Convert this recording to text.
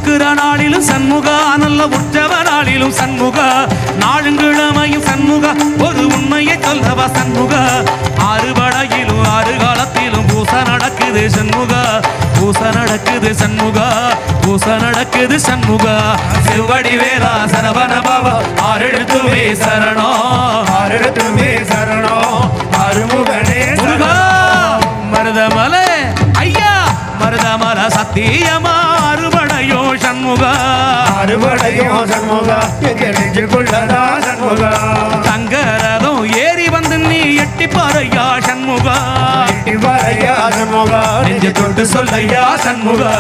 உடுக்கிற நாளிலும் சண்முகா, நல்ல உற்சவ நாளிலும் சண்முகா, நாளுங்கிழமையும் சண்முகா, ஒரு உண்மையை சொல்லவா சண்முகா, ஆறுபடையிலும் ஆறு காலத்திலும் பூச நடக்குது சண்முகா, பூச நடக்குது சண்முகா, பூச நடக்குது சண்முகா. சிவடி வேலா சரவண பாபா ஆறெழுத்துமே சரணோ, ஆறெழுத்துமே சரணோ, ஆறுமுகனே மருதமலை ஐயா, மருதமல சத்தியமா அறுபடையோ சண்முகா, அறுபடையோ சண்முகா, எங்க நெஞ்சுக்குள்ளதா சண்முகா, தங்கரதம் ஏறி வந்து நீ எட்டி பாறையா சண்முகா, எட்டி பாறையா சண்முகா, நெஞ்சு தொட்டு சொல்லையா சண்முகா.